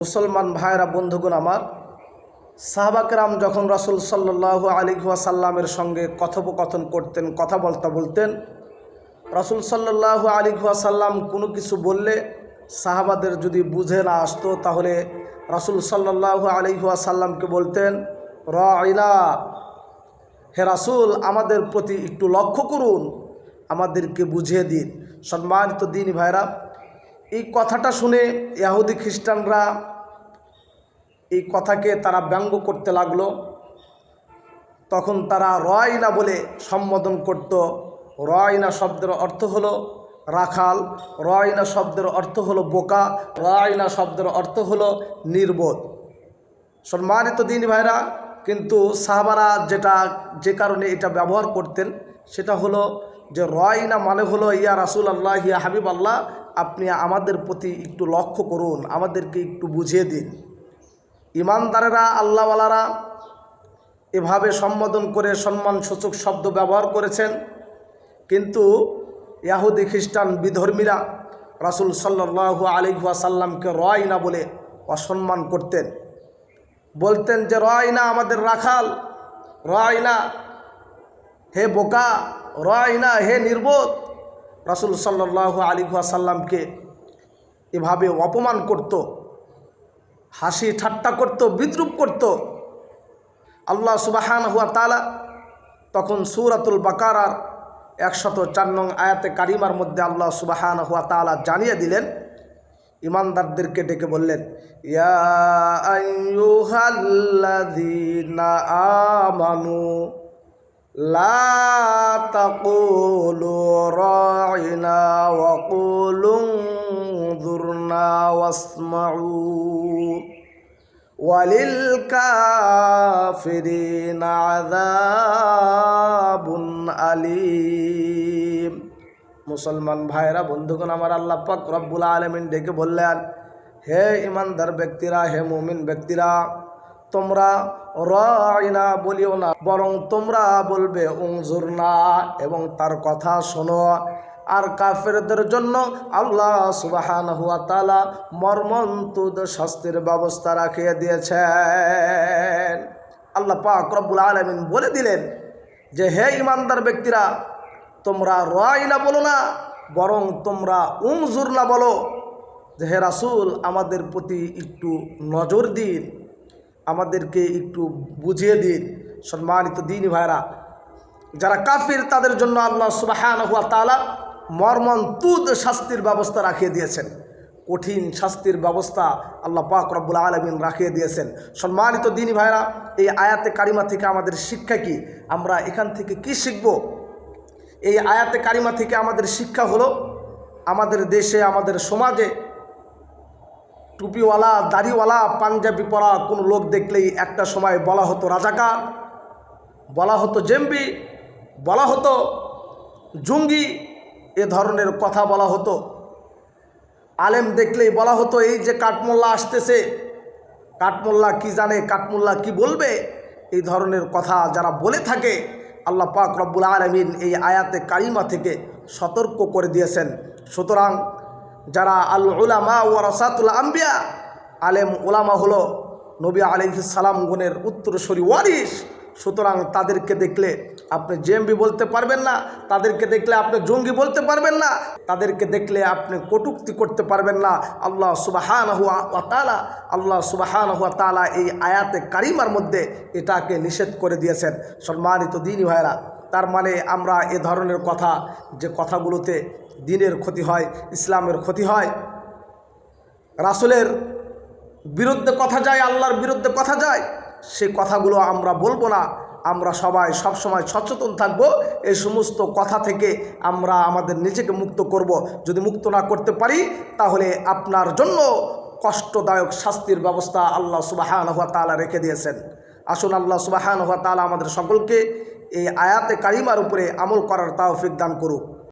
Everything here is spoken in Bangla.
মুসলমান ভাইরা বন্ধুগণ আমার, সাহাবাকেরাম যখন রাসূল সাল্লাল্লাহু আলাইহি ওয়াসাল্লামের সঙ্গে কথোপকথন করতেন, কথা বলতেন, রাসূল সাল্লাল্লাহু আলাইহি ওয়াসাল্লাম কোনো কিছু বললে সাহাবাদের যদি বুঝে না আসতো তাহলে রাসূল সাল্লাল্লাহু আলাইহি ওয়াসাল্লামকে বলতেন, রাইনা, হে রাসূল আমাদের প্রতি একটু লক্ষ্য করুন, আমাদেরকে বুঝিয়ে দিন। সম্মানিত দিনী ভাইরা, এই কথাটা শুনে ইহুদি খ্রিস্টানরা এই কথাকে তারা ব্যঙ্গ করতে লাগলো। তখন তারা রাইনা বলে সম্বোধন করত। রাইনা শব্দের অর্থ হলো রাখাল, রাইনা শব্দের অর্থ হলো বোকা, রাইনা শব্দের অর্থ হলো নির্বোধ। সম্মানিত দিনী ভাইরা, কিন্তু সাহাবারা যে কারণে এটা ব্যবহার করতেন সেটা হলো যে রাইনা মানে হলো ইয়া রাসূল আল্লাহ, ইয়া হাবিব আল্লাহ, আপনি আমাদের প্রতি একটু লক্ষ্য করুন, আমাদেরকে একটু বুঝিয়ে দিন। ইমানদারেরা, আল্লাহওয়ালারা এভাবে সম্বোধন করে সম্মানসূচক শব্দ ব্যবহার করেছেন। কিন্তু ইহুদি খ্রিস্টান বিধর্মীরা রাসূল সাল্লাল্লাহু আলাইহি ওয়াসাল্লামকে রাইনা বলে অসম্মান করতেন, বলতেন যে রাইনা আমাদের রাখাল, রাইনা হে বোকা, রাইনা হে নির্বোধ। রাসূল সাল্লাল্লাহু আলাইহি ওয়াসাল্লামকে এভাবে অপমান করত, হাসি ঠাট্টা করত, বিদ্রূপ করত। আল্লাহ সুবহানাহু ওয়া তাআলা তখন সূরাতুল বাকারার 104 নং আয়াতে কারিমার মধ্যে আল্লাহ সুবহানাহু ওয়া তাআলা জানিয়ে দিলেন, ইমানদারদেরকে ডেকে বললেন, ইয়া আইয়ুহাল্লাযীনা আমানু লা তাকুলু রাইনা ওয়া কুলু যুরনা ওয়াসমাউ ওয়ালিল কাফিরিনা আযাবুন আলীম। মুসলমান ভাইরা বন্ধুগণ আমার, আল্লাহ পাক রব্বুল আলামিন ডেকে বললেন, হে ইমানদার ব্যক্তিরা, হে মুমিন ব্যক্তিরা, তোমরা রাইনা বলিও না, বরং তোমরা বলবে উনজুরনা, এবং তার কথা শোনো। আর কাফেরদের জন্য আল্লাহ সুবহানাহু ওয়া তাআলা মর্মন্তুদ শাস্তির ব্যবস্থা রাখিয়ে দিয়েছেন। আল্লাহ পাক রব্বুল আলামিন বলে দিলেন যে হে ইমানদার ব্যক্তিরা, তোমরা রাইনা বলো না, বরং তোমরা উনজুরনা বলো, যে হে রাসূল আমাদের প্রতি একটু নজর দিন, আমাদেরকে একটু বুঝিয়ে দিন। সম্মানিত দিনী ভাইরা, যারা কাফির তাদের জন্য আল্লাহ সুবহানাহু ওয়া তাআলা মর্মন্তুদ শাস্তির ব্যবস্থা রাখিয়ে দিয়েছেন, কঠিন শাস্তির ব্যবস্থা আল্লাহ পাক রব্বুল আলামিন রাখিয়ে দিয়েছেন। সম্মানিত দিনী ভাইরা, এই আয়াতে কারিমা থেকে আমাদের শিক্ষা কি? আমরা এখান থেকে কি শিখব? এই আয়াতে কারিমা থেকে আমাদের শিক্ষা হলো, আমাদের দেশে, আমাদের সমাজে টুপিওয়ালা, দাড়িওয়ালা, পাঞ্জাবি পরা কোনো লোক দেখলেই একটা সময় বলা হতো রাজাকার, বলা হতো জেম্বি, বলা হতো জঙ্গি, এ ধরনের কথা বলা হতো। আলেম দেখলেই বলা হতো এই যে কাঠমোল্লা আসতেছে, কাঠমোল্লা কি জানে, কাঠমোল্লা কি বলবে, এই ধরনের কথা যারা বলে থাকে, আল্লাহ পাক রব্বুল আলামিন এই আয়াতে কারিমা থেকে সতর্ক করে দিয়েছেন। সুতরাং যারা আল উলামা ওয়ারাসাতুল আম্বিয়া, আলেম উলামা হলো নবী আলাইহিস সালাম গুণের উত্তরসূরি ওয়ারিস। সুতরাং তাদেরকে দেখলে আপনি জেএমবি বলতে পারবেন না, তাদেরকে দেখলে আপনি জঙ্গি বলতে পারবেন না, তাদেরকে দেখলে আপনি কটূক্তি করতে পারবেন না। আল্লাহ সুবহানাহু ওয়া তাআলা এই আয়াতে কারিমার মধ্যে এটাকে নিষেধ করে দিয়েছেন। সম্মানিত দিনী ভাইরা, তার মানে আমরা এ ধরনের কথা, যে কথাগুলোতে দ্বীনের ক্ষতি হয়, ইসলামের ক্ষতি হয়, রাসূলের বিরুদ্ধে কথা যায়, আল্লাহর বিরুদ্ধে কথা যায়, সেই কথাগুলো আমরা বলবো না। আমরা সবাই সবসময় সচেতন থাকব, এই সমস্ত কথা থেকে আমরা আমাদের নিজেকে মুক্ত করব। যদি মুক্ত না করতে পারি তাহলে আপনার জন্য কষ্টদায়ক শাস্তির ব্যবস্থা আল্লাহ সুবহানাহু ওয়া তাআলা রেখে দিয়েছেন। আসুন আল্লাহ সুবহানাহু ওয়া তাআলা আমাদের সকলকে এই আয়াতে কারিমার উপরে আমল করার তৌফিক দান করুক।